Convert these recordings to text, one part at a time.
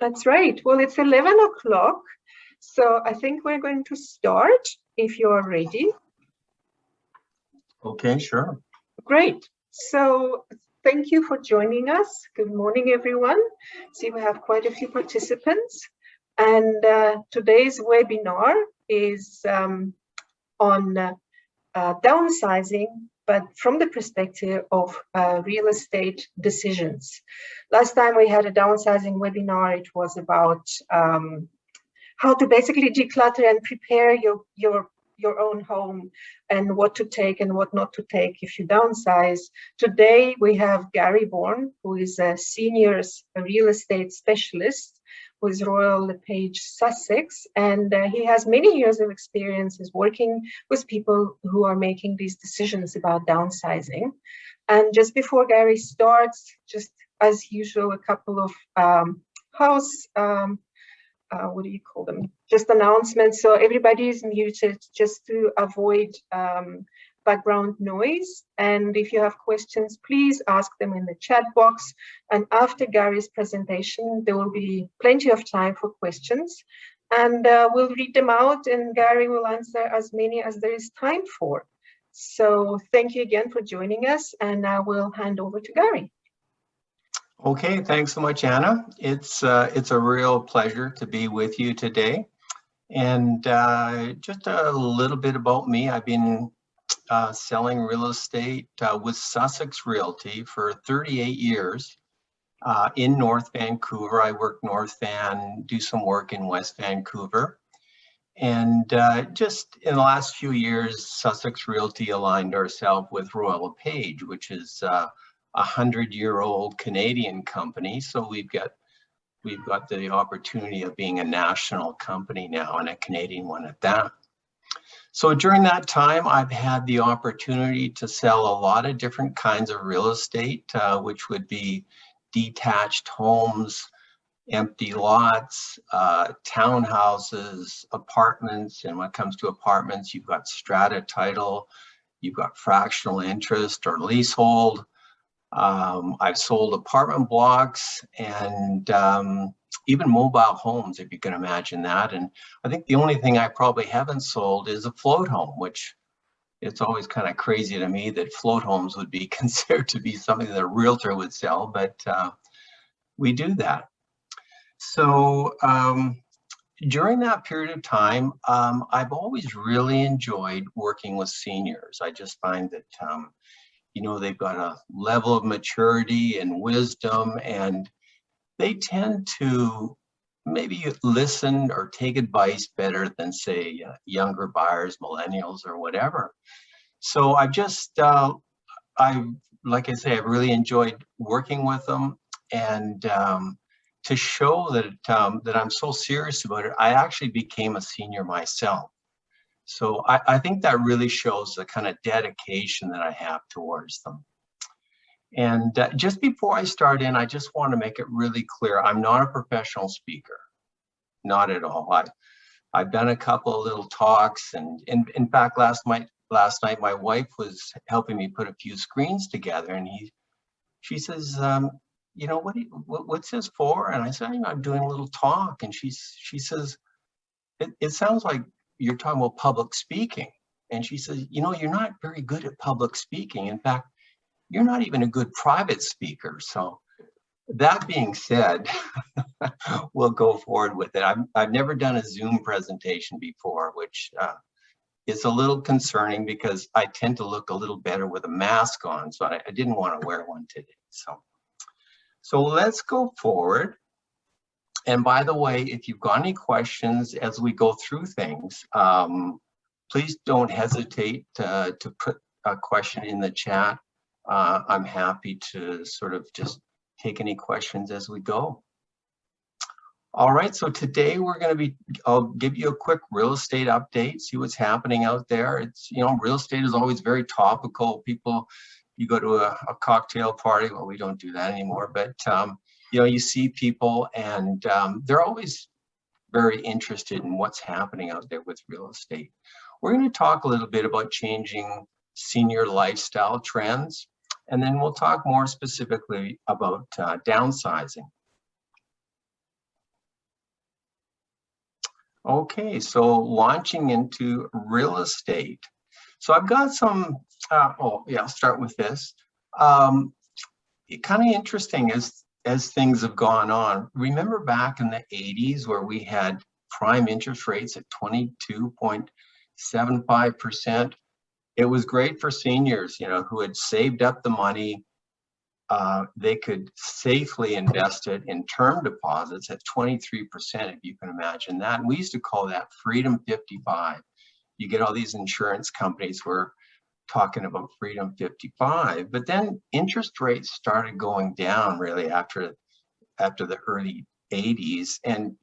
That's right. Well, it's 11 o'clock, so I think we're going to start if you're ready. Okay, sure. Great. So thank you for joining us. Good morning, everyone. See, we have quite a few participants. And today's webinar is on downsizing, but from the perspective of real estate decisions. Last time we had a downsizing webinar, it was about how to basically declutter and prepare your own home and what to take and what not to take if you downsize. Today we have Gary Bourne, who is a senior real estate specialist with Royal LePAGE Sussex, and he has many years of experience working with people who are making these decisions about downsizing. And just before Gary starts, just as usual, a couple of what do you call them? Just announcements. So everybody is muted just to avoid background noise. And if you have questions, please ask them in the chat box. And after Gary's presentation, there will be plenty of time for questions. And we'll read them out and Gary will answer as many as there is time for. So thank you again for joining us. And I will hand over to Gary. Okay, thanks so much, Anna. It's a real pleasure to be with you today. And just a little bit about me. I've been selling real estate with Sussex Realty for 38 years in North Vancouver. I work North Van, do some work in West Vancouver. And just in the last few years, Sussex Realty aligned ourselves with Royal LePAGE, which is a 100-year-old Canadian company. So we've got the opportunity of being a national company now, and a Canadian one at that. So during that time, I've had the opportunity to sell a lot of different kinds of real estate, which would be detached homes, empty lots, townhouses, apartments. And when it comes to apartments, you've got strata title, you've got fractional interest or leasehold. I've sold apartment blocks and even mobile homes, if you can imagine that. And I think the only thing I probably haven't sold is a float home, which it's always kind of crazy to me that float homes would be considered to be something that a realtor would sell, but we do that. So during that period of time, I've always really enjoyed working with seniors. I just find that you know, they've got a level of maturity and wisdom, and they tend to maybe listen or take advice better than, say, younger buyers, millennials, or whatever. So I've just, like I say, I've really enjoyed working with them, and to show that that I'm so serious about it, I actually became a senior myself. So I think that really shows the kind of dedication that I have towards them. And just before I start in, I just want to make it really clear, I'm not a professional speaker, not at all. I've done a couple of little talks, and in fact, last night my wife was helping me put a few screens together, and she says, you know, what's this for? And I said, I'm doing a little talk, and she says, it sounds like you're talking about public speaking. And she says, you know, you're not very good at public speaking. In fact, you're not even a good private speaker. So that being said, we'll go forward with it. I've never done a Zoom presentation before, which is a little concerning because I tend to look a little better with a mask on. So I didn't want to wear one today. So let's go forward. And by the way, if you've got any questions as we go through things, please don't hesitate to put a question in the chat. I'm happy to sort of just take any questions as we go. All right, so today we're going to be, I'll give you a quick real estate update, see what's happening out there. It's, you know, real estate is always very topical. People, you go to a cocktail party, well, we don't do that anymore, but you know, you see people and they're always very interested in what's happening out there with real estate. We're going to talk a little bit about changing senior lifestyle trends, and then we'll talk more specifically about downsizing. Okay, so launching into real estate. So I've got some, oh yeah, I'll start with this. Kind of interesting as things have gone on. Remember back in the 80s where we had prime interest rates at 22.75%? It was great for seniors, you know, who had saved up the money. They could safely invest it in term deposits at 23%, if you can imagine that. And we used to call that Freedom 55. You get all these insurance companies were talking about Freedom 55, but then interest rates started going down really after the early 80s, and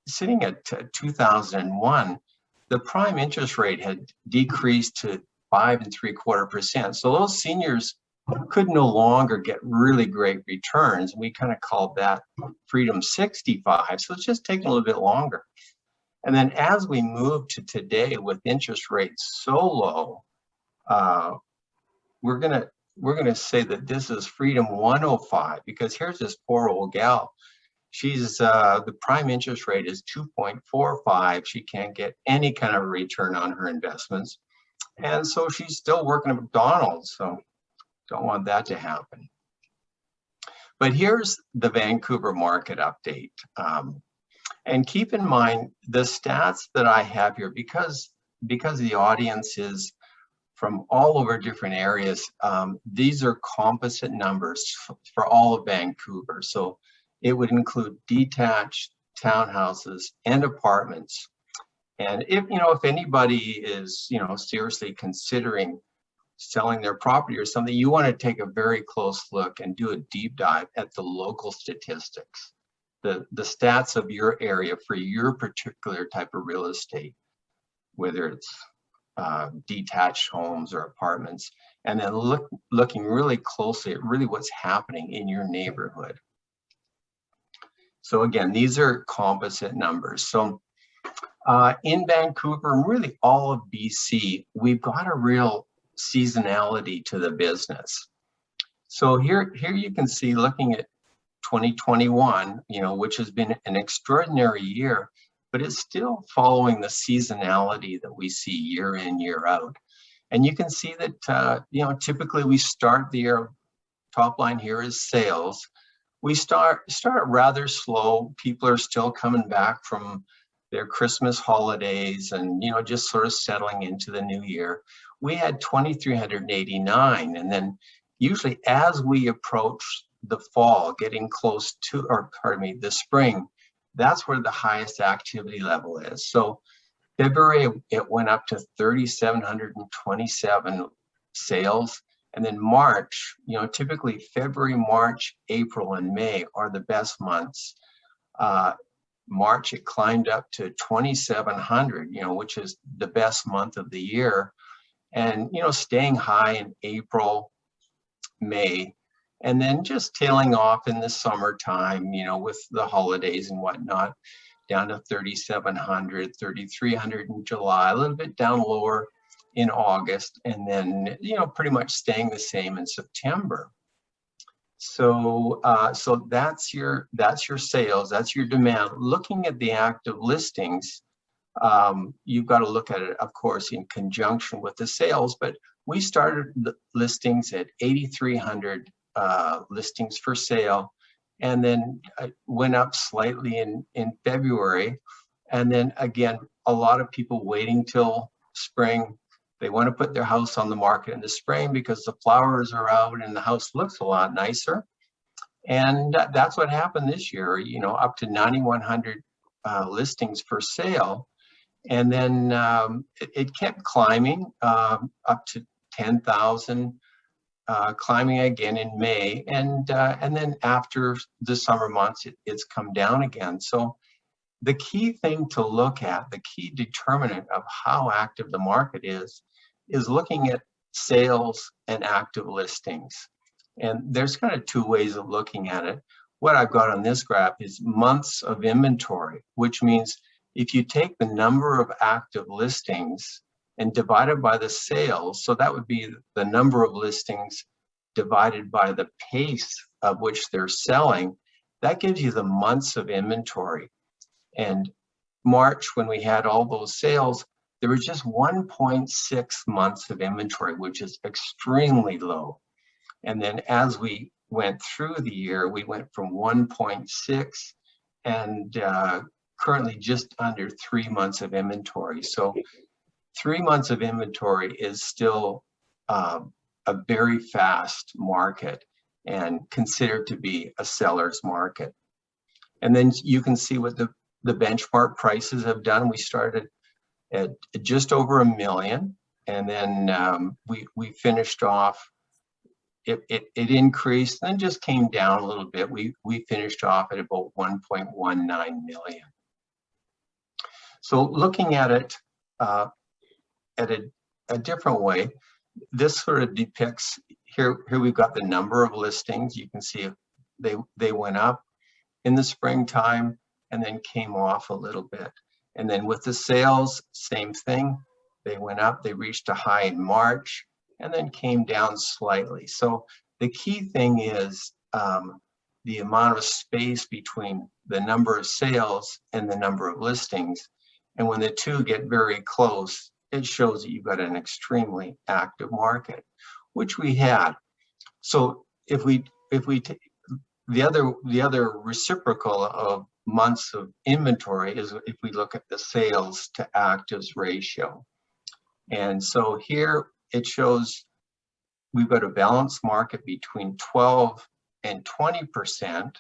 sitting at 2001, the prime interest rate had decreased to 5.75%. So those seniors could no longer get really great returns. We kind of called that Freedom 65. So it's just taking a little bit longer. And then as we move to today with interest rates so low, we're gonna say that this is Freedom 105, because here's this poor old gal. She's the prime interest rate is 2.45. She can't get any kind of return on her investments, and so she's still working at McDonald's. So don't want that to happen. But here's the Vancouver market update. And keep in mind the stats that I have here, because the audience is from all over different areas. These are composite numbers for all of Vancouver. So it would include detached townhouses and apartments. And if anybody is seriously considering selling their property or something, you want to take a very close look and do a deep dive at the local statistics, the stats of your area for your particular type of real estate, whether it's detached homes or apartments, and then looking really closely at really what's happening in your neighborhood. So again, these are composite numbers. So in Vancouver and really all of BC, we've got a real seasonality to the business. So here you can see, looking at 2021, which has been an extraordinary year, but it's still following the seasonality that we see year in, year out. And you can see that, typically we start the year, top line here is sales. We start rather slow. People are still coming back from their Christmas holidays and, just sort of settling into the new year. We had 2,389. And then usually as we approach the fall, getting close to, the spring, that's where the highest activity level is. So February, it went up to 3,727 sales. And then March, typically February, March, April, and May are the best months. March, it climbed up to 2,700, which is the best month of the year. And, staying high in April, May, and then just tailing off in the summertime, with the holidays and whatnot, down to 3,700, 3,300 in July, a little bit down lower in August, and then, pretty much staying the same in September. So, so that's your sales, that's your demand. Looking at the active listings, you've got to look at it, of course, in conjunction with the sales, but we started the listings at 8,300 listings for sale, and then went up slightly in February. And then again, a lot of people waiting till spring. They want to put their house on the market in the spring because the flowers are out and the house looks a lot nicer. And that's what happened this year, up to 9,100 listings for sale. And then it kept climbing up to 10,000, climbing again in May. And then after the summer months, it's come down again. So the key thing to look at, the key determinant of how active the market is looking at sales and active listings. And there's kind of two ways of looking at it. What I've got on this graph is months of inventory, which means if you take the number of active listings and divide it by the sales, so that would be the number of listings divided by the pace of which they're selling, that gives you the months of inventory. And March, when we had all those sales, there was just 1.6 months of inventory, which is extremely low. And then as we went through the year, we went from 1.6 and currently just under 3 months of inventory. So 3 months of inventory is still a very fast market and considered to be a seller's market. And then you can see what the benchmark prices have done. We started at just over $1 million, and then we finished off. It increased, then just came down a little bit. We finished off at about 1.19 million. So looking at it at a different way, this sort of depicts here we've got the number of listings. You can see they went up in the springtime and then came off a little bit. And then with the sales, same thing. They went up, they reached a high in March and then came down slightly. So the key thing is the amount of space between the number of sales and the number of listings. And when the two get very close, it shows that you've got an extremely active market, which we had. So if we take the other reciprocal of months of inventory is if we look at the sales to actives ratio. And so here it shows we've got a balanced market between 12 and 20%.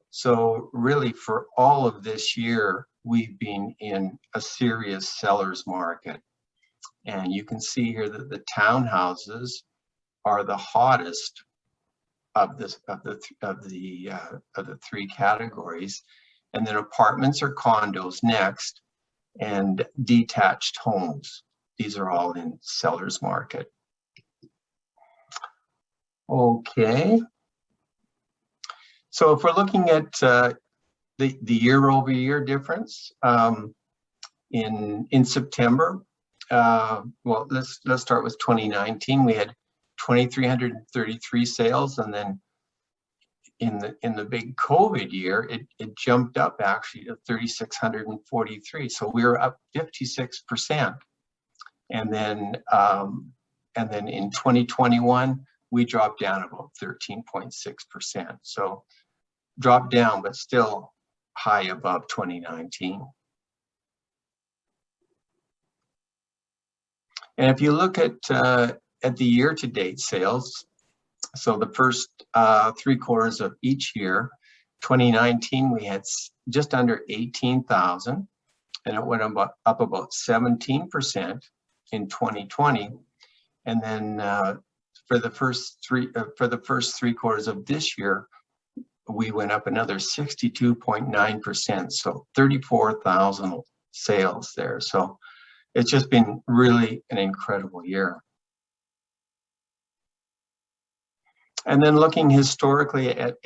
So really for all of this year, we've been in a serious seller's market. And you can see here that the townhouses are the hottest of the three categories, and then apartments or condos next, and detached homes. These are all in seller's market. Okay. So if we're looking at the year-over-year difference in September, well, let's start with 2019. We had 2,333 sales, and then in the big COVID year, it jumped up actually to 3,643. So we were up 56%. And then in 2021, we dropped down about 13.6%. So dropped down, but still high above 2019. And if you look at the year-to-date sales, so the first 3 quarters of each year, 2019 we had just under 18,000, and it went up about 17% in 2020, and then for the first three quarters of this year, we went up another 62.9%, so 34,000 sales there. So it's just been really an incredible year. And then looking historically at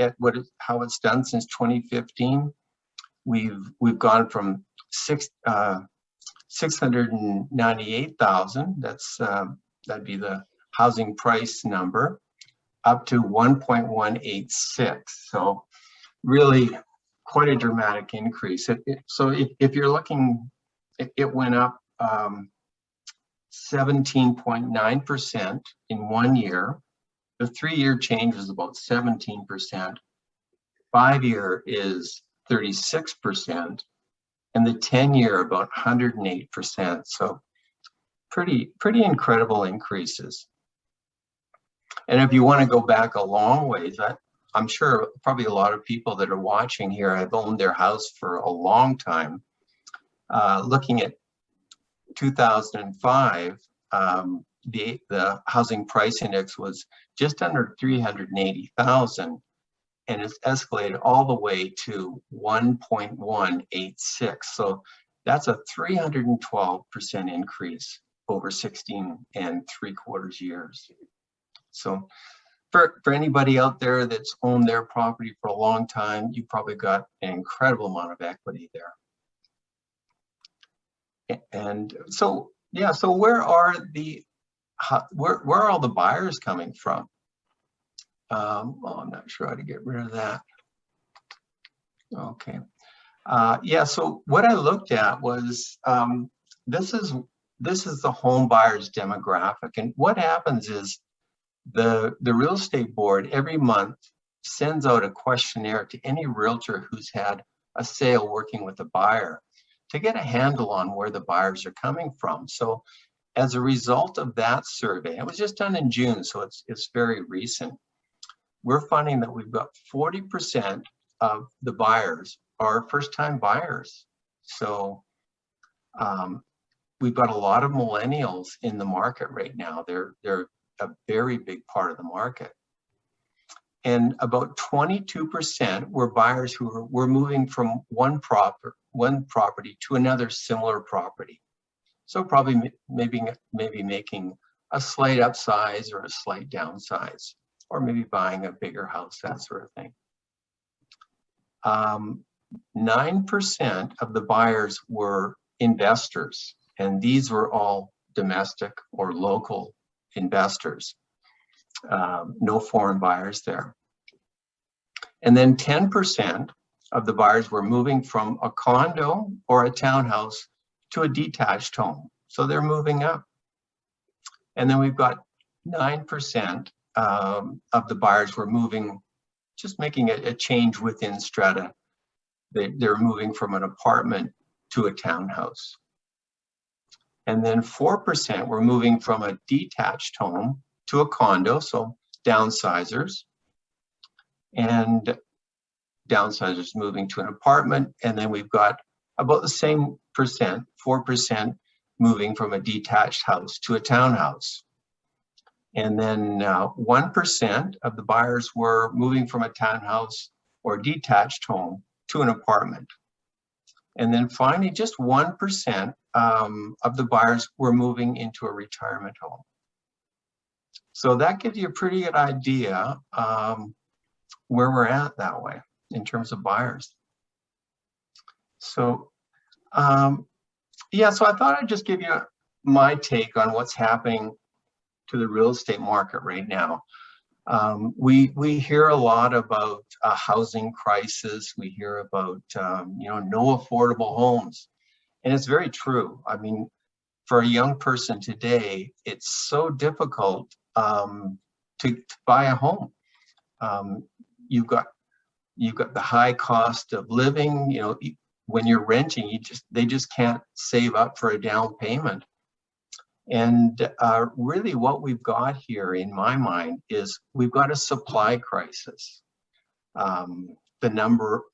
how it's done since 2015, we've gone from 698,000. That'd be the housing price number, up to 1.186. So really quite a dramatic increase. So if you're looking, it went up 17.9% in 1 year. The 3-year change was about 17%. 5-year is 36%, and the 10-year about 108%. So pretty incredible increases. And if you want to go back a long ways, I'm sure probably a lot of people that are watching here have owned their house for a long time. Looking at 2005, the housing price index was just under 380,000, and it's escalated all the way to 1.186. So that's a 312% increase over 16 3/4 years. So for anybody out there that's owned their property for a long time, you probably got an incredible amount of equity there. And so, yeah, so where are all the buyers coming from? Well, I'm not sure how to get rid of that. Okay. Yeah, so what I looked at was, this is the home buyers demographic. And what happens is the real estate board every month sends out a questionnaire to any realtor who's had a sale working with a buyer to get a handle on where the buyers are coming from. So as a result of that survey, it was just done in June, so it's very recent. We're finding that we've got 40% of the buyers are first-time buyers. So we've got a lot of millennials in the market right now. They're a very big part of the market. And about 22% were buyers who were moving from one property to another similar property. So probably maybe making a slight upsize or a slight downsize, or maybe buying a bigger house, that sort of thing. 9% of the buyers were investors, and these were all domestic or local investors. No foreign buyers there. And then 10% of the buyers were moving from a condo or a townhouse to a detached home. So they're moving up. And then we've got 9% of the buyers were moving, just making a change within strata. They're moving from an apartment to a townhouse. And then 4% were moving from a detached home to a condo, so downsizers. And downsizers moving to an apartment. And then we've got about the same percent, 4% moving from a detached house to a townhouse. And then 1% of the buyers were moving from a townhouse or detached home to an apartment. And then finally, just 1% of the buyers were moving into a retirement home. So that gives you a pretty good idea where we're at that way in terms of buyers. So yeah, so I thought I'd just give you my take on what's happening to the real estate market right now. We hear a lot about a housing crisis. We hear about no affordable homes, and it's very true. I mean, for a young person today, it's so difficult to buy a home. You've got the high cost of living. You know, when you're renting, they just can't save up for a down payment. And really what we've got here, in my mind, is we've got a supply crisis. The number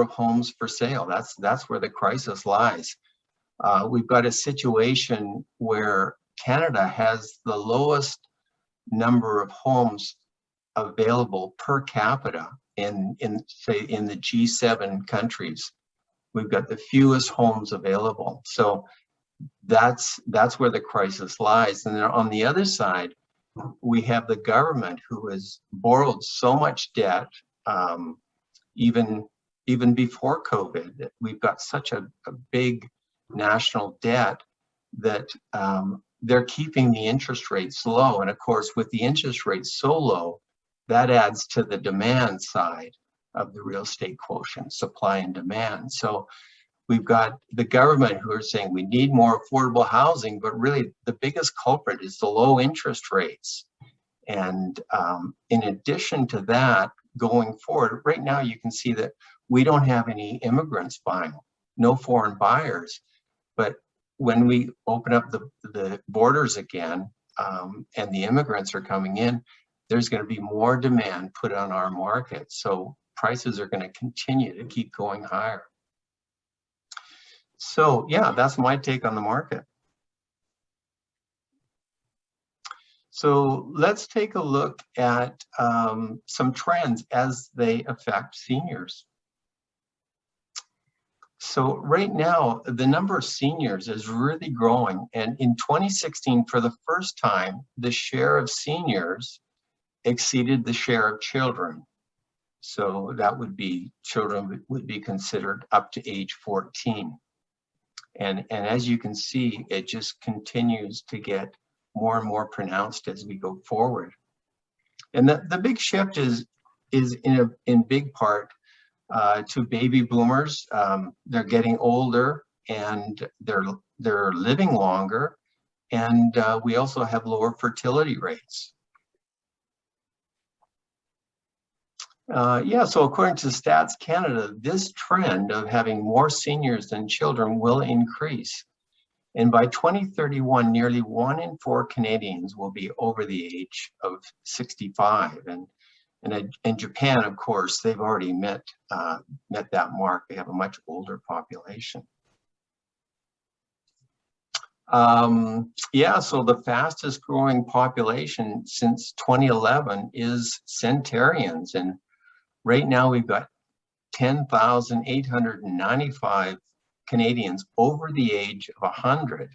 of homes for sale, that's where the crisis lies. We've got a situation where Canada has the lowest number of homes available per capita in the G7 countries. We've got the fewest homes available. So that's where the crisis lies. And then on the other side, we have the government who has borrowed so much debt, even before COVID. We've got such a big national debt that they're keeping the interest rates low. And of course, with the interest rates so low, that adds to the demand side of the real estate quotient, supply and demand. So we've got the government who are saying we need more affordable housing, but really the biggest culprit is the low interest rates. And in addition to that, going forward, right now you can see that we don't have any immigrants buying, no foreign buyers. But when we open up the borders again and the immigrants are coming in, there's going to be more demand put on our market. So prices are going to continue to keep going higher. So yeah, that's my take on the market. So let's take a look at some trends as they affect seniors. So right now, the number of seniors is really growing. And in 2016, for the first time, the share of seniors exceeded the share of children. So that would be, children would be considered up to age 14. And as you can see, it just continues to get more and more pronounced as we go forward. And the big shift is in big part to baby boomers. They're getting older and they're living longer, and we also have lower fertility rates. Yeah, so according to Stats Canada, this trend of having more seniors than children will increase. And by 2031, nearly 1 in 4 Canadians will be over the age of 65. And in Japan, of course, they've already met that mark. They have a much older population. Yeah, so the fastest growing population since 2011 is centenarians. And right now we've got 10,895 Canadians over the age of 100.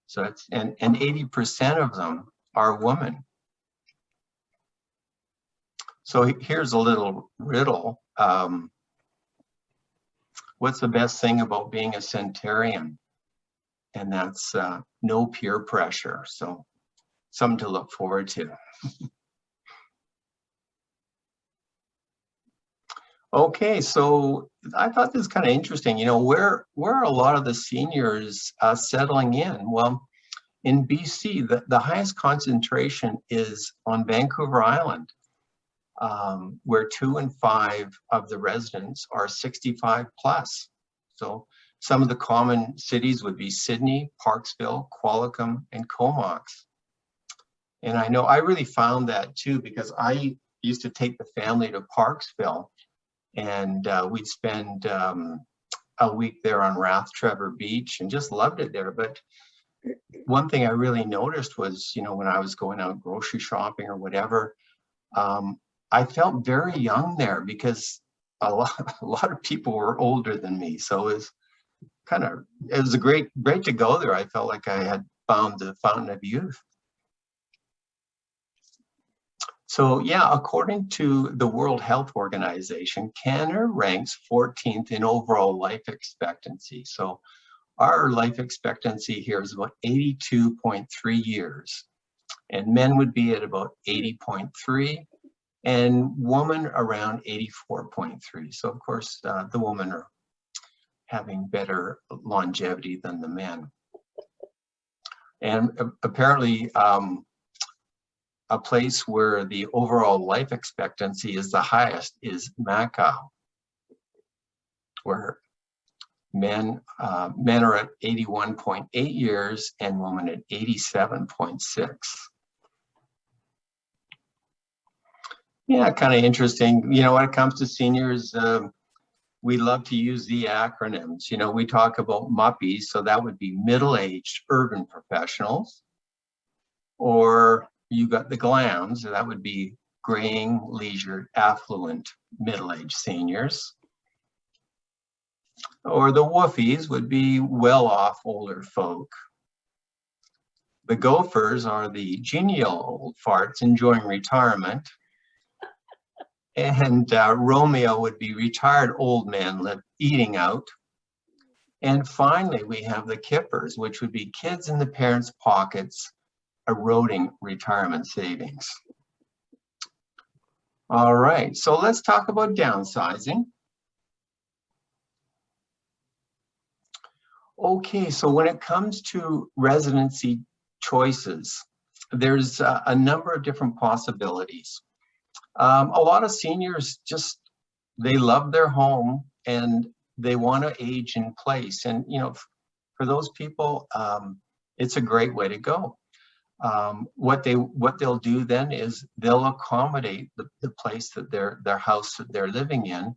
So it's, and 80% of them are women. So here's a little riddle. What's the best thing about being a centenarian? And that's no peer pressure. So something to look forward to. Okay, so I thought this was kind of interesting. You know, where are a lot of the seniors settling in? Well, in BC, the highest concentration is on Vancouver Island, where 2 in 5 of the residents are 65 plus. So some of the common cities would be Sydney, Parksville, Qualicum, and Comox. And I know I really found that too, because I used to take the family to Parksville, and we'd spend a week there on Rathtrevor Beach and just loved it there. But one thing I really noticed was, you know, when I was going out grocery shopping or whatever, I felt very young there because a lot of people were older than me. So it was a great to go there. I felt like I had found the fountain of youth. So yeah, according to the World Health Organization, Canada ranks 14th in overall life expectancy. So our life expectancy here is about 82.3 years, and men would be at about 80.3, and women around 84.3. So of course, the women are having better longevity than the men. And apparently, a place where the overall life expectancy is the highest is Macau, where men are at 81.8 years and women at 87.6. Yeah, kind of interesting. You know, when it comes to seniors, we love to use the acronyms. You know, we talk about MUPPIes, so that would be middle-aged urban professionals, or you got the GLAMs, so that would be graying, leisure, affluent, middle-aged seniors. Or the WOOFies would be well-off older folk. The GOPHers are the genial old farts enjoying retirement. And Romeo would be retired old man eating out. And finally, we have the Kippers, which would be kids in the parents' pockets eroding retirement savings. All right, so let's talk about downsizing. Okay, so when it comes to residency choices, there's a number of different possibilities. A lot of seniors they love their home and they want to age in place. And, you know, for those people, it's a great way to go. What they'll do then is they'll accommodate the place that their house that they're living in.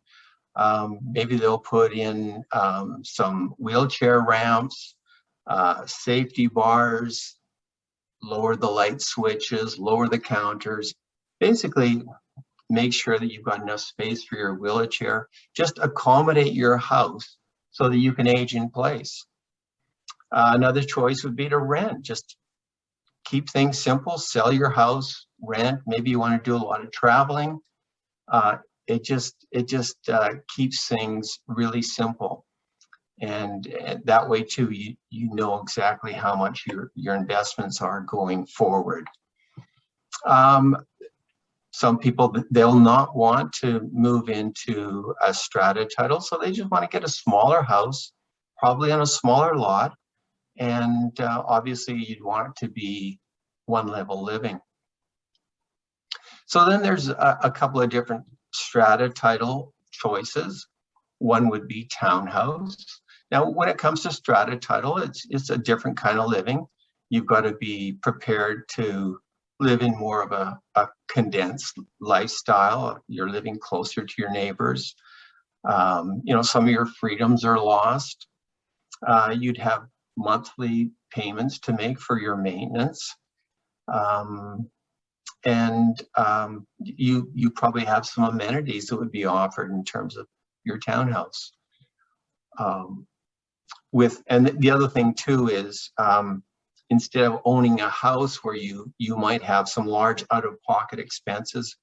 Maybe they'll put in some wheelchair ramps, safety bars, lower the light switches, lower the counters. Basically, make sure that you've got enough space for your wheelchair. Just accommodate your house so that you can age in place. Another choice would be to rent. Just keep things simple, sell your house, rent. Maybe you want to do a lot of traveling. It just keeps things really simple. And that way too, you know exactly how much your investments are going forward. Some people, they'll not want to move into a strata title, so they just want to get a smaller house, probably on a smaller lot, and obviously you'd want it to be one level living. So then there's a couple of different strata title choices. One would be townhouse. Now, when it comes to strata title, it's a different kind of living. You've got to be prepared to live in more of a condensed lifestyle. You're living closer to your neighbors. You know, some of your freedoms are lost. You'd have monthly payments to make for your maintenance. You probably have some amenities that would be offered in terms of your townhouse. And the other thing too is, instead of owning a house where you might have some large out-of-pocket expenses,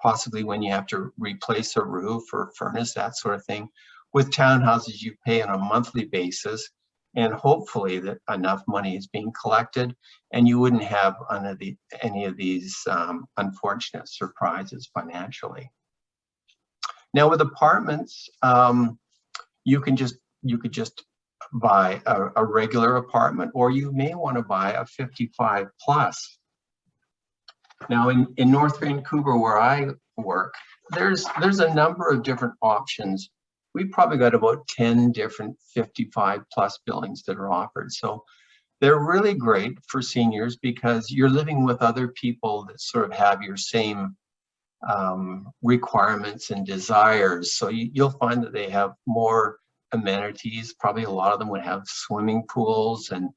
possibly when you have to replace a roof or furnace, that sort of thing, with townhouses you pay on a monthly basis, and hopefully that enough money is being collected and you wouldn't have any of these unfortunate surprises financially. Now with apartments, you could just buy a regular apartment, or you may want to buy a 55 plus. Now in North Vancouver, where I work, there's a number of different options. We've probably got about 10 different 55 plus buildings that are offered. So they're really great for seniors because you're living with other people that sort of have your same requirements and desires. So you'll find that they have more amenities. Probably a lot of them would have swimming pools and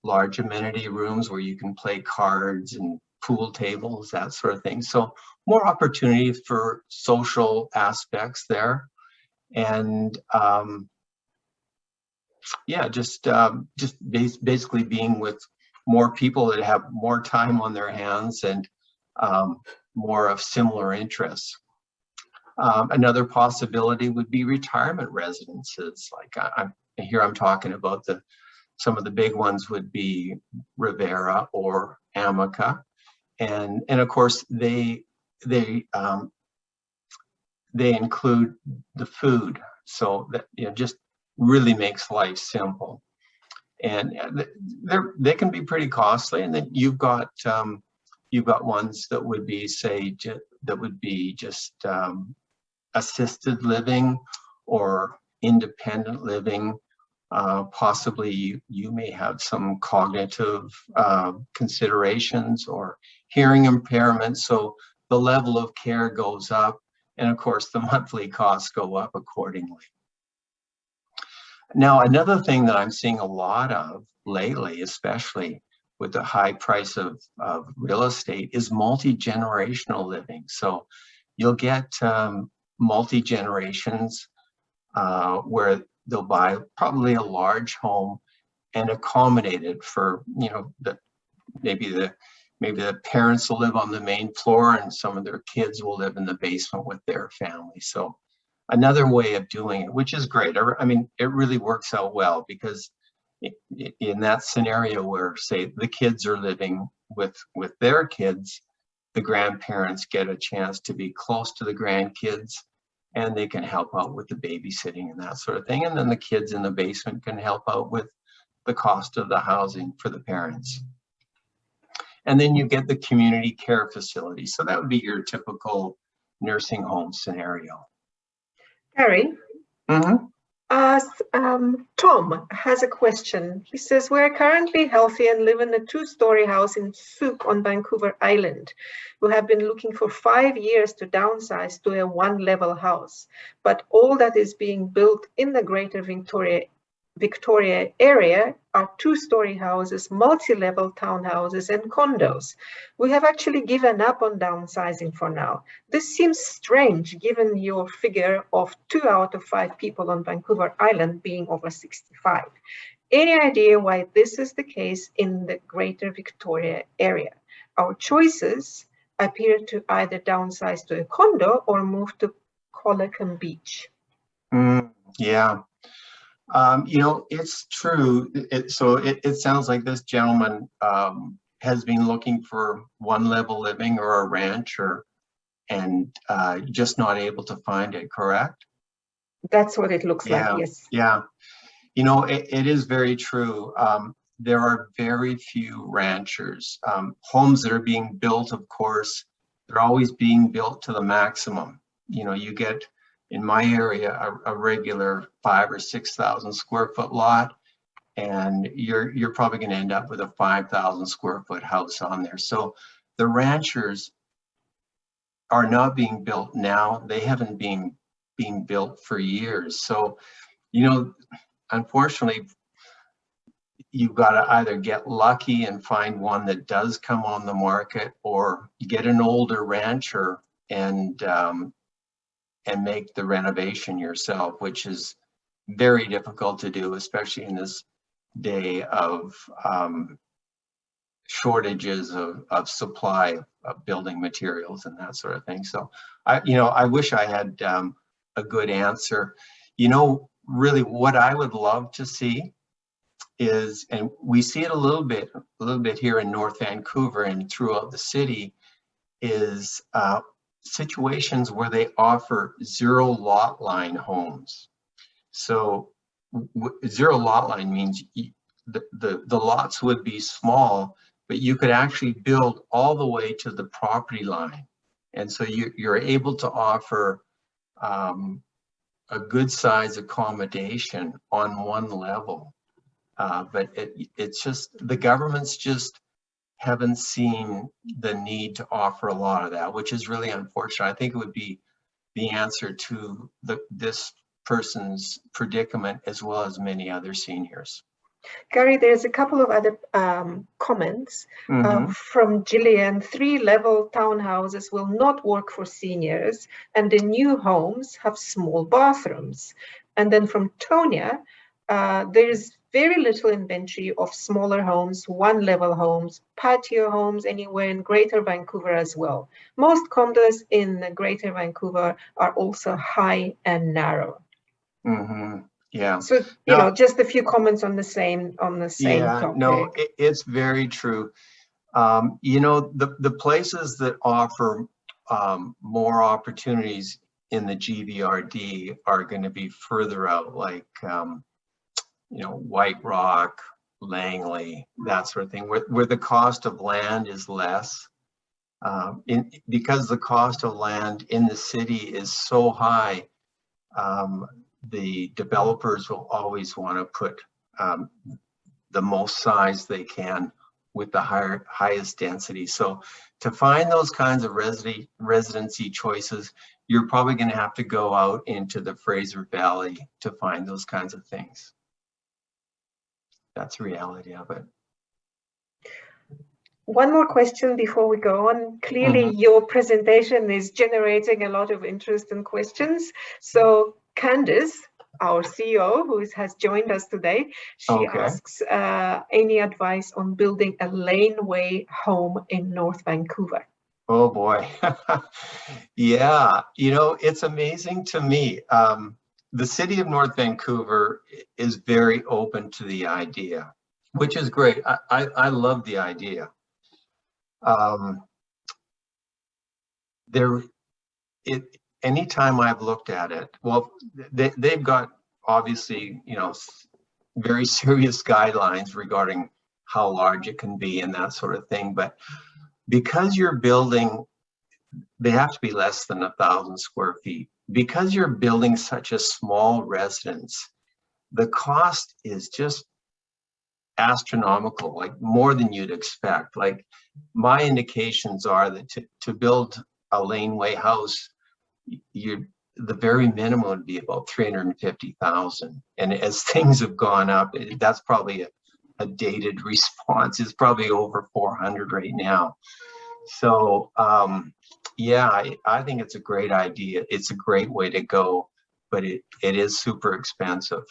large amenity rooms where you can play cards and pool tables, that sort of thing. So more opportunity for social aspects there. And yeah, just basically being with more people that have more time on their hands and more of similar interests. Another possibility would be retirement residences. Like I'm talking about some of the big ones would be Rivera or Amica, and of course they include the food, so that just really makes life simple. And they can be pretty costly. And then you've got ones that would be just assisted living or independent living. Possibly you may have some cognitive considerations or hearing impairment, so the level of care goes up, and of course the monthly costs go up accordingly. Now, another thing that I'm seeing a lot of lately, especially with the high price of real estate, is multi-generational living. So you'll get multi-generations where they'll buy probably a large home and accommodate it for, maybe the parents will live on the main floor and some of their kids will live in the basement with their family. So another way of doing it, which is great. I mean, it really works out well because in that scenario where, say, the kids are living with their kids, the grandparents get a chance to be close to the grandkids and they can help out with the babysitting and that sort of thing. And then the kids in the basement can help out with the cost of the housing for the parents. And then you get the community care facility. So that would be your typical nursing home scenario. Gary, Mm-hmm. Tom has a question. He says, we're currently healthy and live in a 2-story house in Souk on Vancouver Island. We have been looking for 5 years to downsize to a 1-level house, but all that is being built in the Greater Victoria area are 2-story houses, multi-level townhouses and condos. We have actually given up on downsizing for now. This seems strange given your figure of 2 out of 5 people on Vancouver Island being over 65. Any idea why this is the case in the Greater Victoria area? Our choices appear to either downsize to a condo or move to Colicum Beach. Yeah. It's true. It sounds like this gentleman has been looking for one level living or a ranch, and just not able to find it, correct? That's what it looks like, yes. Yeah. You know, it is very true. There are very few ranchers. Homes that are being built, of course, they're always being built to the maximum. You know, you get in my area a regular 5,000 or 6,000 square foot lot, and you're probably going to end up with a 5,000 square foot house on there. So the ranchers are not being built now. They haven't been being built for years. So, you know, unfortunately, you've got to either get lucky and find one that does come on the market, or get an older rancher and make the renovation yourself, which is very difficult to do, especially in this day of shortages of supply of building materials and that sort of thing. So I wish I had a good answer. You know, really what I would love to see is, and we see it a little bit here in North Vancouver and throughout the city, is situations where they offer zero lot line homes. So zero lot line means the lots would be small, but you could actually build all the way to the property line. And so you're able to offer a good size accommodation on one level. But it's just, the governments just haven't seen the need to offer a lot of that, which is really unfortunate. I think it would be the answer to this person's predicament, as well as many other seniors. Gary, there's a couple of other comments from Gillian. 3-level townhouses will not work for seniors, and the new homes have small bathrooms. And then from Tonya, there is very little inventory of smaller homes, 1-level homes, patio homes anywhere in Greater Vancouver as well. Most condos in Greater Vancouver are also high and narrow. Yeah. So you know, just a few comments on the same topic. No, it's very true. You know, the places that offer more opportunities in the GVRD are going to be further out, like you know, White Rock, Langley, that sort of thing, where the cost of land is less. Because the cost of land in the city is so high, the developers will always want to put the most size they can with the highest density. So to find those kinds of residency choices, you're probably going to have to go out into the Fraser Valley to find those kinds of things. That's the reality of it. One more question before we go on. Clearly, your presentation is generating a lot of interest and questions. So Candice, our CEO, who has joined us today, she asks any advice on building a laneway home in North Vancouver. Oh boy. Yeah, you know, it's amazing to me. The city of North Vancouver is very open to the idea, which is great. I love the idea. Anytime I've looked at it, well, they've got obviously, you know, very serious guidelines regarding how large it can be and that sort of thing. But because you're building, they have to be less than 1,000 square feet. Because you're building such a small residence, the cost is just astronomical, like more than you'd expect. Like my indications are that to build a laneway house, the very minimum would be about 350,000. And as things have gone up, that's probably a dated response. It's probably over 400 right now. So yeah, I think it's a great idea. It's a great way to go, but it is super expensive.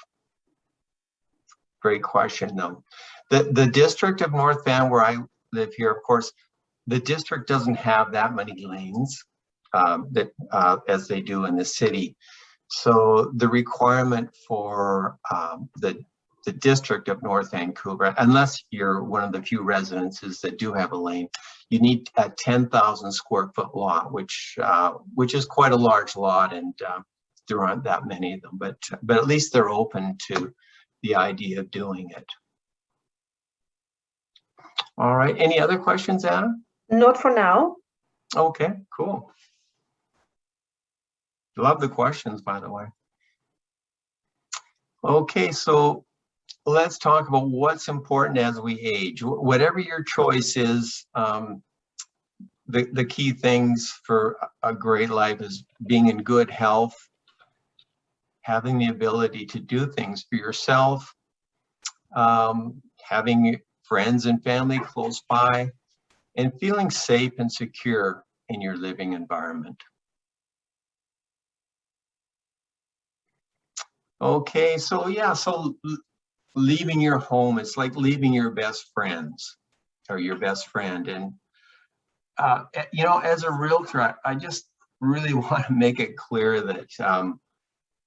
Great question though. The district of North Van, where I live here, of course, the district doesn't have that many lanes as they do in the city. So the requirement for the the district of North Vancouver, unless you're one of the few residences that do have a lane, you need a 10,000 square foot lot, which is quite a large lot, and there aren't that many of them, but at least they're open to the idea of doing it. All right, any other questions, Anna? Not for now. Okay, cool. Love the questions, by the way. Okay, so let's talk about what's important as we age. Whatever your choice is, the key things for a great life is being in good health, having the ability to do things for yourself, having friends and family close by, and feeling safe and secure in your living environment. Okay, so yeah, so leaving your home, it's like leaving your best friends or your best friend. And, you know, as a realtor, I just really want to make it clear that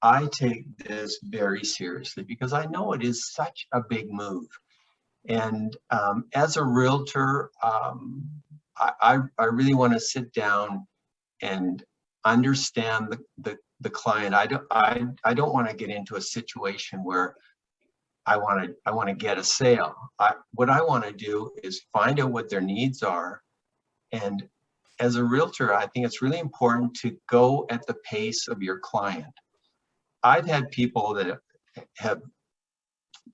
I take this very seriously, because I know it is such a big move. And as a realtor, I really want to sit down and understand the client. I don't want to get into a situation where I want to get a sale. What I want to do is find out what their needs are. And as a realtor, I think it's really important to go at the pace of your client. I've had people that have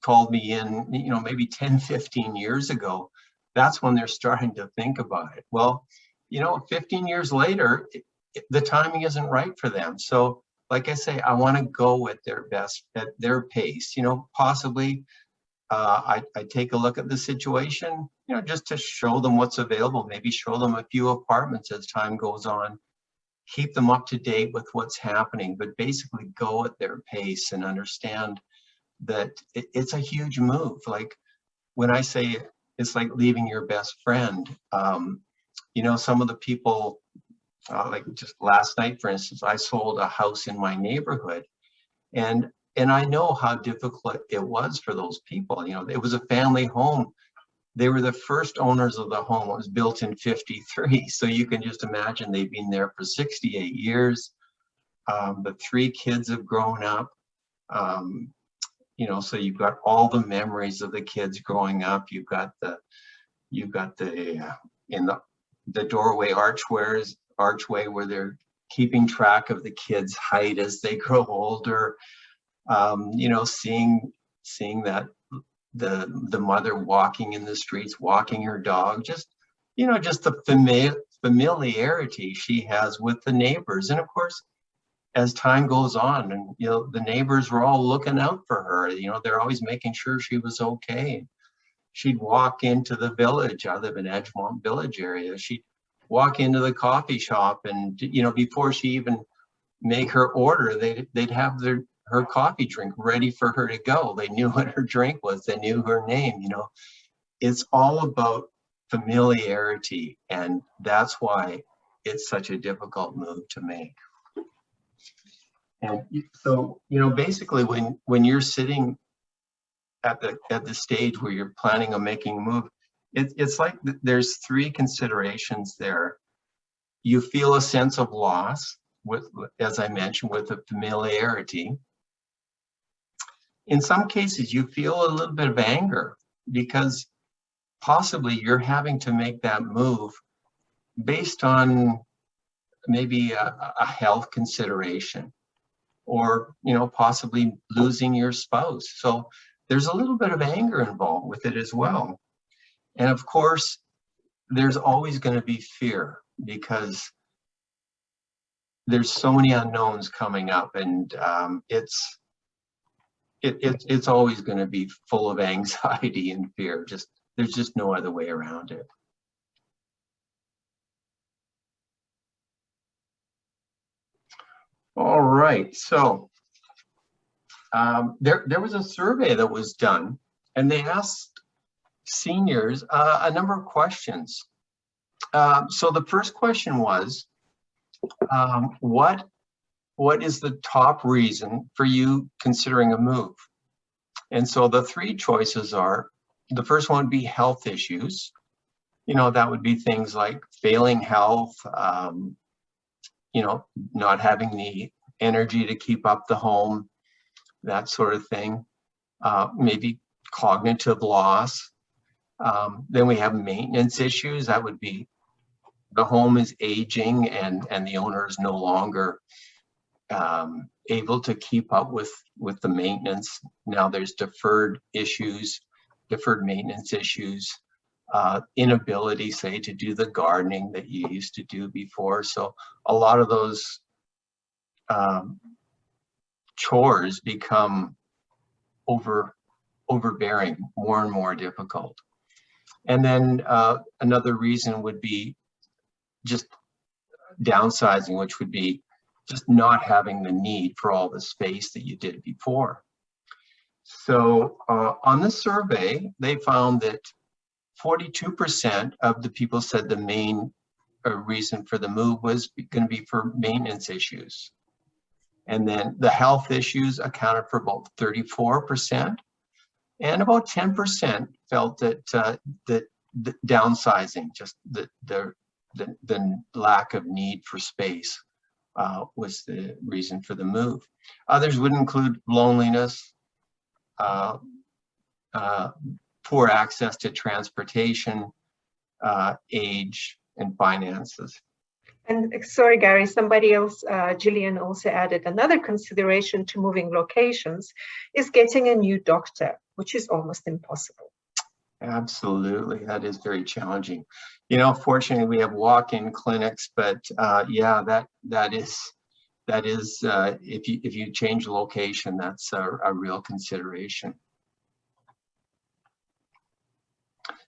called me in, you know, maybe 10, 15 years ago. That's when they're starting to think about it. Well, you know, 15 years later, the timing isn't right for them. So like I say, I want to go at their best, at their pace. You know, possibly I take a look at the situation, you know, just to show them what's available, maybe show them a few apartments as time goes on, keep them up to date with what's happening, but basically go at their pace and understand that it's a huge move. Like when I say it's like leaving your best friend, you know, some of the people, like just last night, for instance, I sold a house in my neighborhood, and I know how difficult it was for those people. You know, it was a family home. They were the first owners of the home. It was built in '53. So you can just imagine they've been there for 68 years. The 3 kids have grown up. You know, so you've got all the memories of the kids growing up. You've got the in the doorway archway where they're keeping track of the kids' height as they grow older. You know, seeing that the mother walking in the streets, walking her dog, just, you know, just the familiarity she has with the neighbors. And of course, as time goes on, and, you know, the neighbors were all looking out for her, you know, they're always making sure she was okay. She'd walk into the village. I live in Edgemont Village area. She'd walk into the coffee shop, and, you know, before she even make her order, they'd have her coffee drink ready for her to go. They knew what her drink was. They knew her name. You know, it's all about familiarity, and that's why it's such a difficult move to make. And so, you know, basically when you're sitting at the stage where you're planning on making a move, it's like there's 3 considerations there. You feel a sense of loss, with, as I mentioned, with the familiarity. In some cases, you feel a little bit of anger because possibly you're having to make that move based on maybe a health consideration, or, you know, possibly losing your spouse. So there's a little bit of anger involved with it as well. And of course, there's always going to be fear, because there's so many unknowns coming up, and it's always going to be full of anxiety and fear. There's just no other way around it. All right, so there was a survey that was done, and they asked seniors a number of questions. So the first question was, what is the top reason for you considering a move? And so the three choices are, the first one would be health issues. You know, that would be things like failing health, you know, not having the energy to keep up the home, that sort of thing. Maybe cognitive loss. Then we have maintenance issues. That would be the home is aging and the owner is no longer able to keep up with the maintenance. Now there's deferred maintenance issues, inability, say, to do the gardening that you used to do before. So a lot of those chores become overbearing, more and more difficult. And then another reason would be just downsizing, which would be just not having the need for all the space that you did before. So on the survey, they found that 42% of the people said the main reason for the move was going to be for maintenance issues. And then the health issues accounted for about 34%. And about 10% felt that the downsizing, just the lack of need for space, was the reason for the move. Others would include loneliness, poor access to transportation, age, and finances. And sorry, Gary, somebody else, Gillian also added, another consideration to moving locations is getting a new doctor, which is almost impossible. Absolutely, that is very challenging. You know, fortunately, we have walk-in clinics, but yeah, that is if you change location, that's a real consideration.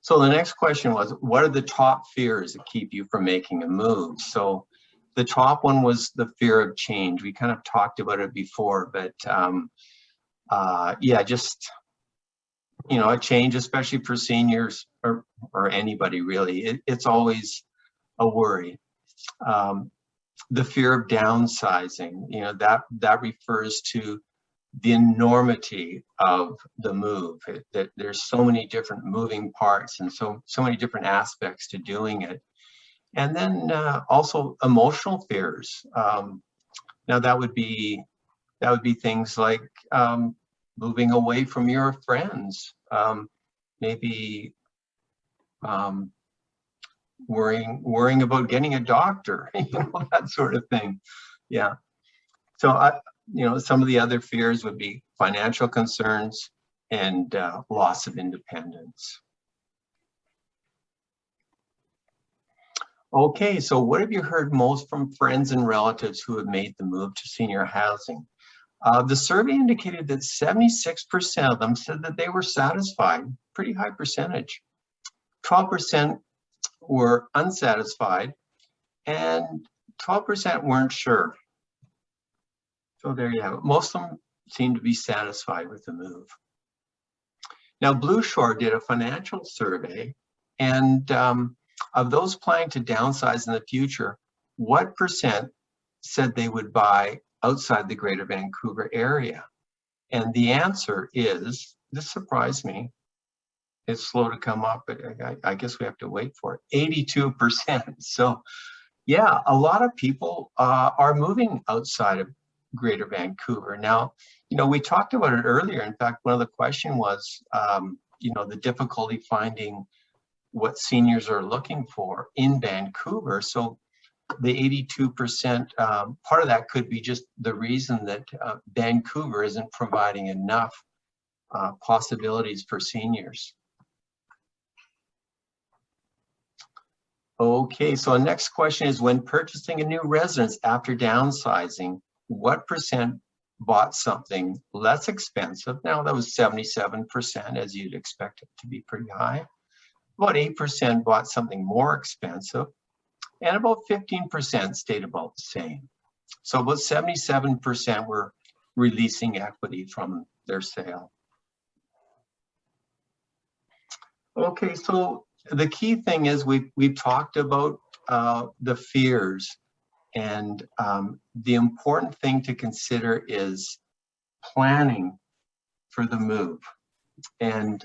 So the next question was, what are the top fears that keep you from making a move? So the top one was the fear of change. We kind of talked about it before, but yeah, just, you know, a change, especially for seniors or anybody really, it's always a worry. The fear of downsizing, you know, that refers to the enormity of the move, that there's so many different moving parts and so many different aspects to doing it. And then also emotional fears. Now that would be things like moving away from your friends, maybe worrying about getting a doctor, you know, that sort of thing. Yeah. So you know, some of the other fears would be financial concerns and loss of independence. Okay, so what have you heard most from friends and relatives who have made the move to senior housing? The survey indicated that 76% of them said that they were satisfied, pretty high percentage. 12% were unsatisfied, and 12% weren't sure. So there you have it. Most of them seem to be satisfied with the move. Now, Blue Shore did a financial survey, and of those planning to downsize in the future, what percent said they would buy outside the Greater Vancouver area? And the answer is, this surprised me, it's slow to come up, but I guess we have to wait for it, 82%. So yeah, a lot of people are moving outside of Greater Vancouver. Now, you know, we talked about it earlier. In fact, one of the questions was, you know, the difficulty finding what seniors are looking for in Vancouver. So the 82%, part of that could be just the reason that Vancouver isn't providing enough possibilities for seniors. Okay, so our next question is, when purchasing a new residence after downsizing, what percent bought something less expensive? Now that was 77%, as you'd expect it to be pretty high. About 8% bought something more expensive, and about 15% stayed about the same. So about 77% were releasing equity from their sale. Okay, so the key thing is we've talked about the fears, and the important thing to consider is planning for the move. And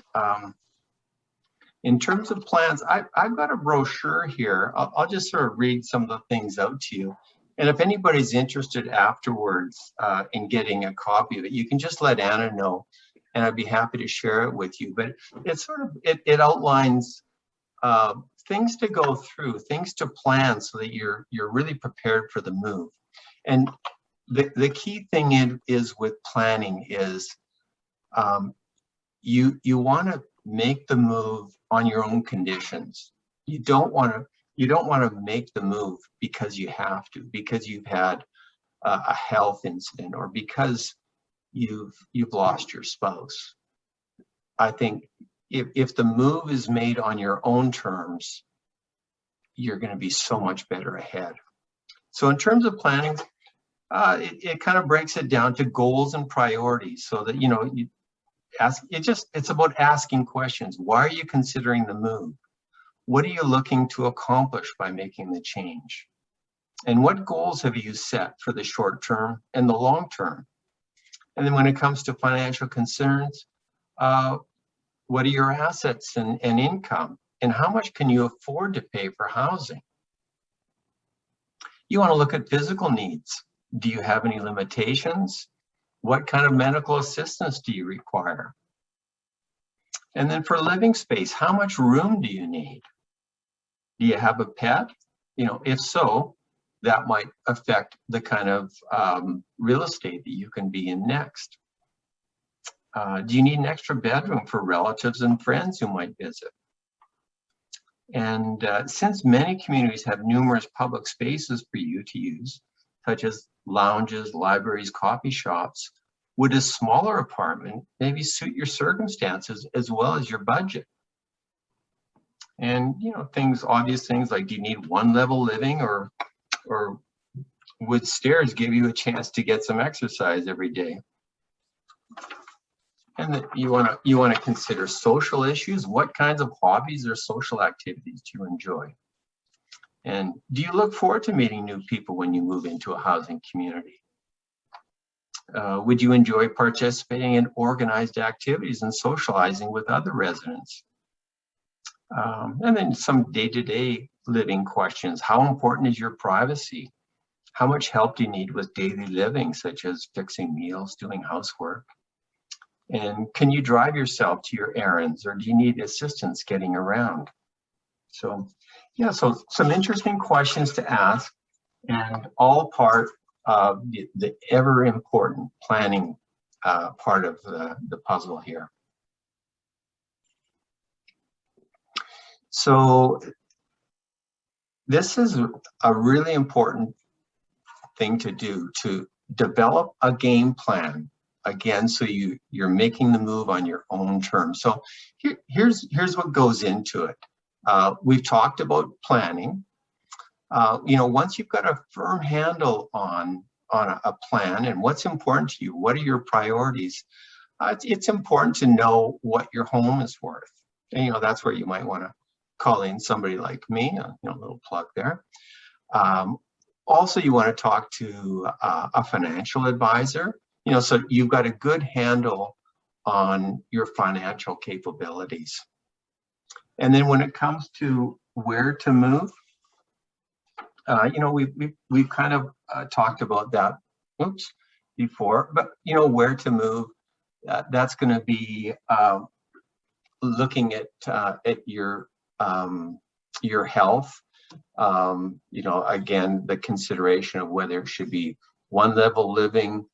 in terms of plans, I've got a brochure here. I'll just sort of read some of the things out to you. And if anybody's interested afterwards in getting a copy of it, you can just let Anna know, and I'd be happy to share it with you. But it's sort of, it outlines things to go through, things to plan so that you're really prepared for the move. And the key thing is with planning is you want to make the move on your own conditions. You don't want to make the move because you have to, because you've had a health incident or because you've lost your spouse. I think if the move is made on your own terms, you're going to be so much better ahead. So in terms of planning, it kind of breaks it down to goals and priorities, so that you ask. It's about asking questions. Why are you considering the move? What are you looking to accomplish by making the change? And what goals have you set for the short term and the long term? And then when it comes to financial concerns, what are your assets and income? And how much can you afford to pay for housing? You want to look at physical needs. Do you have any limitations? What kind of medical assistance do you require? And then for living space, how much room do you need? Do you have a pet? If so, that might affect the kind of real estate that you can be in next. Do you need an extra bedroom for relatives and friends who might visit? And since many communities have numerous public spaces for you to use, such as lounges, libraries, coffee shops, would a smaller apartment maybe suit your circumstances as well as your budget? And obvious things like, do you need one level living, or would stairs give you a chance to get some exercise every day? And that you want to consider social issues. What kinds of hobbies or social activities do you enjoy? And do you look forward to meeting new people when you move into a housing community? Would you enjoy participating in organized activities and socializing with other residents? And then some day-to-day living questions. How important is your privacy? How much help do you need with daily living, such as fixing meals, doing housework? And can you drive yourself to your errands, or do you need assistance getting around? So, yeah, so some interesting questions to ask, and all part of the ever important planning part of the puzzle here. So this is a really important thing to do, to develop a game plan. Again, so you're making the move on your own terms. So here's what goes into it. We've talked about planning. Once you've got a firm handle on a plan and what's important to you, what are your priorities, it's important to know what your home is worth. And that's where you might want to call in somebody like me, a little plug there. Also, you want to talk to a financial advisor, so you've got a good handle on your financial capabilities. And then when it comes to where to move, we've kind of talked about that before, but where to move, that's going to be looking at your health. Again, the consideration of whether it should be one level living,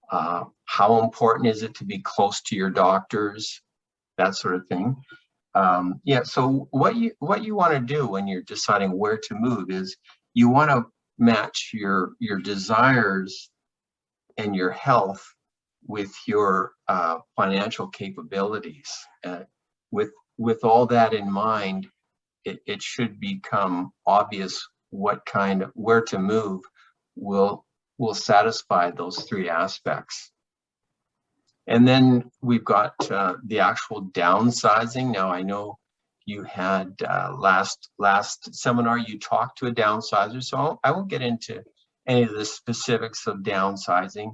how important is it to be close to your doctors, that sort of thing. So what you want to do when you're deciding where to move is you want to match your desires and your health with your financial capabilities. With all that in mind, it should become obvious where to move will satisfy those three aspects. And then we've got the actual downsizing. Now, I know you had last seminar, you talked to a downsizer, so I won't get into any of the specifics of downsizing.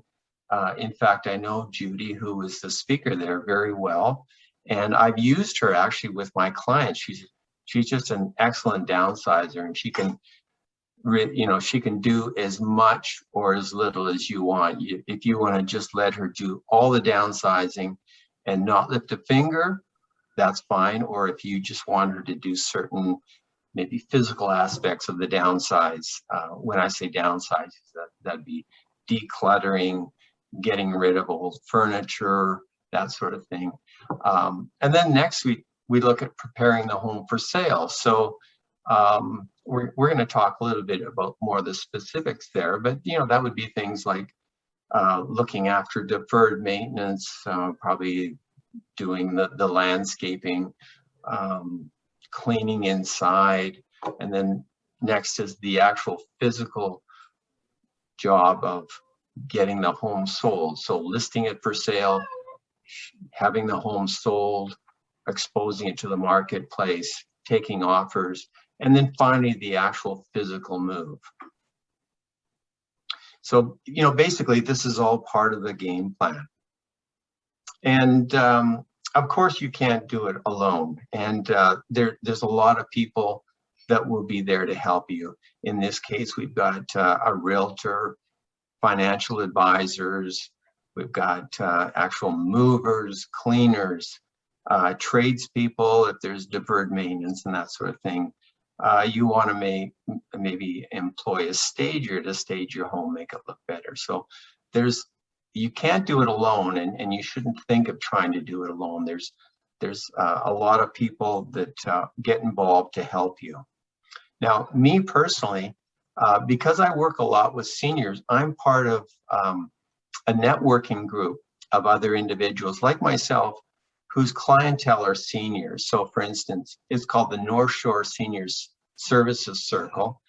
In fact, I know Judy, who was the speaker there, very well, and I've used her actually with my clients. She's just an excellent downsizer, and she can, she can do as much or as little as you want. If you want to just let her do all the downsizing and not lift a finger, that's fine. Or if you just want her to do certain maybe physical aspects of the downsize, when I say downsize, that'd be decluttering, getting rid of old furniture, that sort of thing. And then next week, we look at preparing the home for sale. So we're going to talk a little bit about more of the specifics there, but that would be things like looking after deferred maintenance, probably doing the landscaping, cleaning inside, and then next is the actual physical job of getting the home sold. So listing it for sale, having the home sold, exposing it to the marketplace, taking offers, and then finally the actual physical move. So, basically this is all part of the game plan. And of course you can't do it alone. And there's a lot of people that will be there to help you. In this case, we've got a realtor, financial advisors, we've got actual movers, cleaners, tradespeople, if there's deferred maintenance and that sort of thing. You want to maybe employ a stager to stage your home, make it look better. So you can't do it alone, and you shouldn't think of trying to do it alone. There's a lot of people that get involved to help you. Now, me personally, because I work a lot with seniors, I'm part of a networking group of other individuals like myself whose clientele are seniors. So for instance, it's called the North Shore Seniors Services Circle.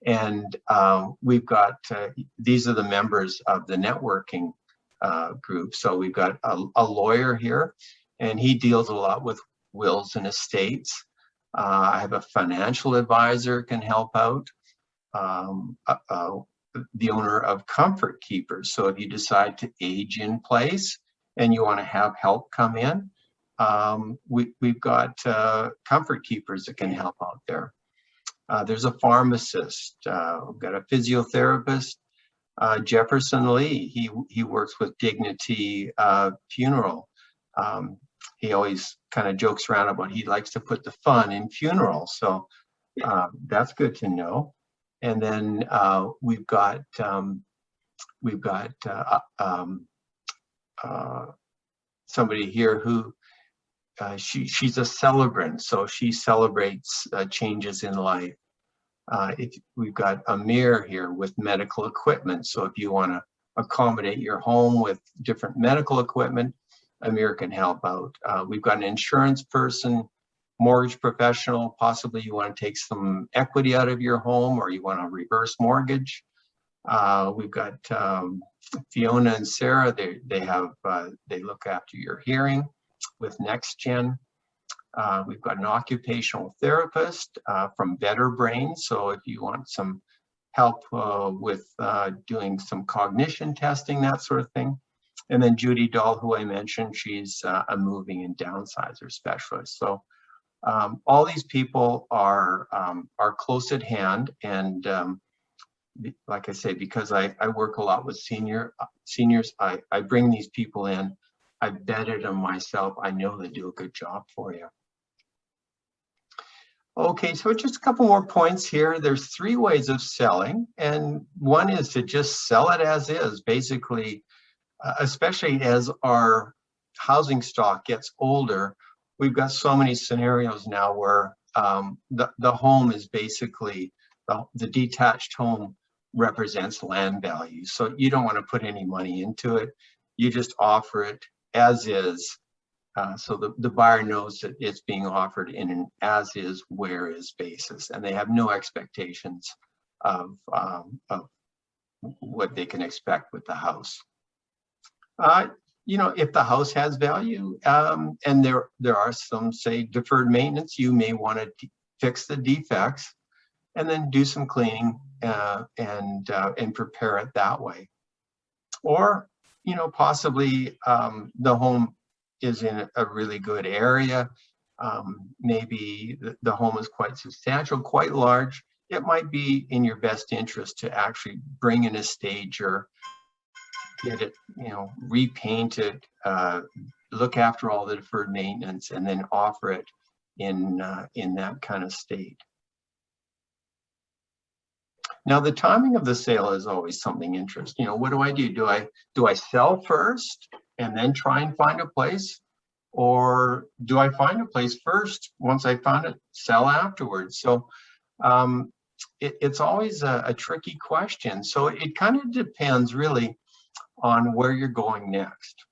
And we've got, these are the members of the networking group. So we've got a lawyer here, and he deals a lot with wills and estates. I have a financial advisor can help out. The owner of Comfort Keepers. So if you decide to age in place and you want to have help come in, we've got Comfort Keepers that can help out there. There's a pharmacist. We've got a physiotherapist. Jefferson Lee, he works with Dignity Funeral. He always kind of jokes around about he likes to put the fun in funerals. So that's good to know. And then we've got somebody here who she's a celebrant, so she celebrates changes in life. We've got Amir here with medical equipment, so if you want to accommodate your home with different medical equipment, Amir can help out. We've got an insurance person, mortgage professional, possibly you want to take some equity out of your home or you want to reverse mortgage. We've got Fiona and Sarah, they look after your hearing with NextGen. We've got an occupational therapist from Better Brain. So if you want some help with doing some cognition testing, that sort of thing. And then Judy Dahl, who I mentioned, she's a moving and downsizer specialist. So all these people are close at hand, and like I say, because I work a lot with seniors, I bring these people in. I vetted them myself. I know they do a good job for you. Okay, so just a couple more points here. There's 3 ways of selling, and one is to just sell it as is, basically, especially as our housing stock gets older. We've got so many scenarios now where the home is basically, the detached home represents land value. So you don't want to put any money into it. You just offer it as is. So the buyer knows that it's being offered in an as is, where is basis, and they have no expectations of what they can expect with the house. If the house has value, and there are some, say, deferred maintenance, you may want to fix the defects and then do some cleaning and prepare it that way. Or you know, possibly the home is in a really good area. Maybe the home is quite substantial, quite large. It might be in your best interest to actually bring in a stager, get it, you know, repaint it, look after all the deferred maintenance, and then offer it in that kind of state. Now, the timing of the sale is always something interesting. You know, what do I do? Do I sell first and then try and find a place? Or do I find a place first, once I found it, sell afterwards? So it's always a tricky question. So it kind of depends really on where you're going next.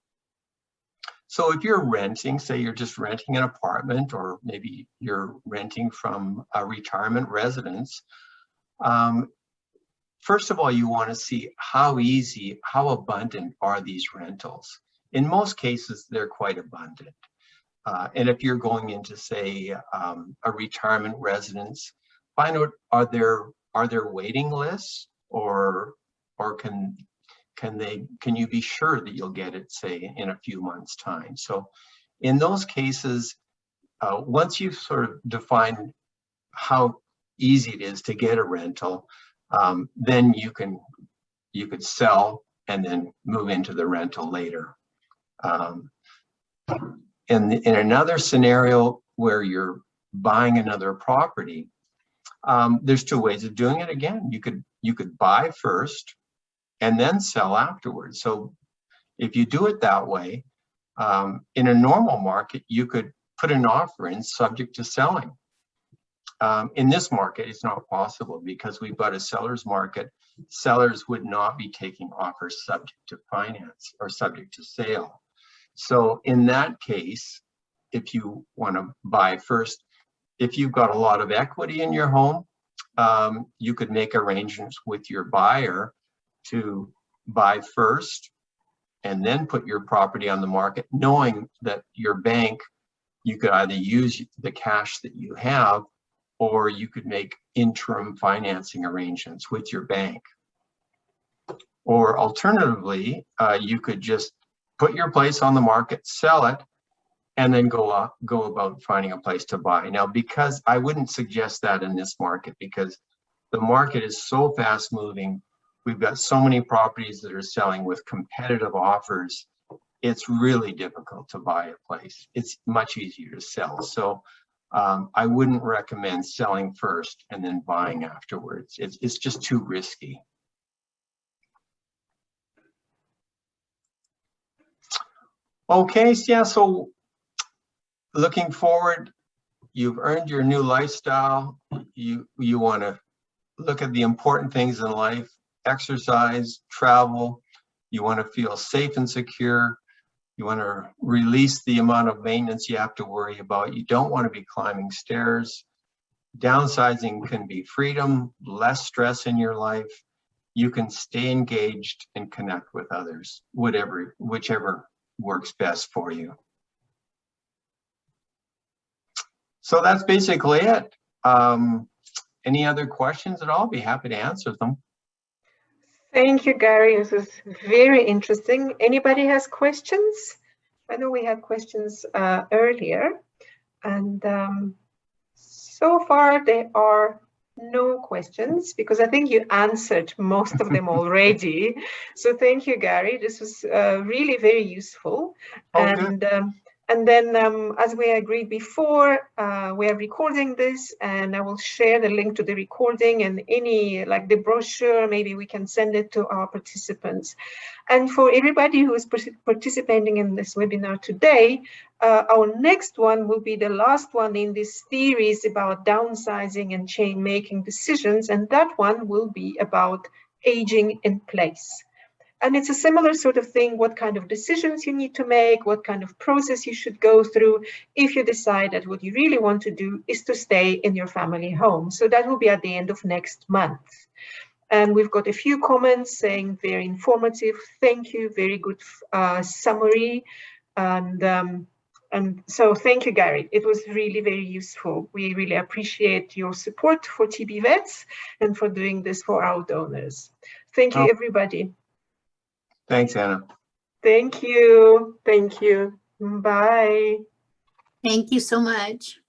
So if you're renting, say you're just renting an apartment, or maybe you're renting from a retirement residence, first of all, you want to see how easy, how abundant are these rentals. In most cases, they're quite abundant. And if you're going into, say, a retirement residence, find out, are there waiting lists, or can you be sure that you'll get it, say, in a few months' time? So in those cases, once you've sort of defined how easy it is to get a rental, then you could sell and then move into the rental later. In another scenario where you're buying another property, there's two ways of doing it. Again, you could buy first and then sell afterwards. So if you do it that way, in a normal market, you could put an offer in subject to selling. In this market, it's not possible because we've got a seller's market. Sellers would not be taking offers subject to finance or subject to sale. So in that case, if you want to buy first, if you've got a lot of equity in your home, you could make arrangements with your buyer to buy first and then put your property on the market, knowing that your bank, you could either use the cash that you have, or you could make interim financing arrangements with your bank. Or alternatively, you could just put your place on the market, sell it, and then go about finding a place to buy. Now, because I wouldn't suggest that in this market, because the market is so fast moving, we've got so many properties that are selling with competitive offers, it's really difficult to buy a place. It's much easier to sell. So I wouldn't recommend selling first and then buying afterwards. It's just too risky. Okay, so yeah, so looking forward, you've earned your new lifestyle. You want to look at the important things in life: exercise, travel. You want to feel safe and secure. You want to release the amount of maintenance you have to worry about. You don't want to be climbing stairs. Downsizing can be freedom, less stress in your life. You can stay engaged and connect with others, whichever works best for you. So that's basically it. Any other questions at all? I'll be happy to answer them. Thank you, Gary. This is very interesting. Anybody has questions? I know we had questions earlier, and so far there are no questions, because I think you answered most of them already. So thank you, Gary. This was really very useful. And then, as we agreed before, we are recording this, and I will share the link to the recording and any, like the brochure, maybe we can send it to our participants. And for everybody who is participating in this webinar today, our next one will be the last one in this series about downsizing and change making decisions. And that one will be about aging in place. And it's a similar sort of thing: what kind of decisions you need to make, what kind of process you should go through if you decide that what you really want to do is to stay in your family home. So that will be at the end of next month. And we've got a few comments saying very informative, thank you, very good summary. And so thank you, Gary. It was really very useful. We really appreciate your support for TB Vets and for doing this for our donors. Thank you, everybody. Thanks, Anna. Thank you. Thank you. Bye. Thank you so much.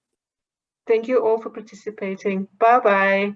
Thank you all for participating. Bye-bye.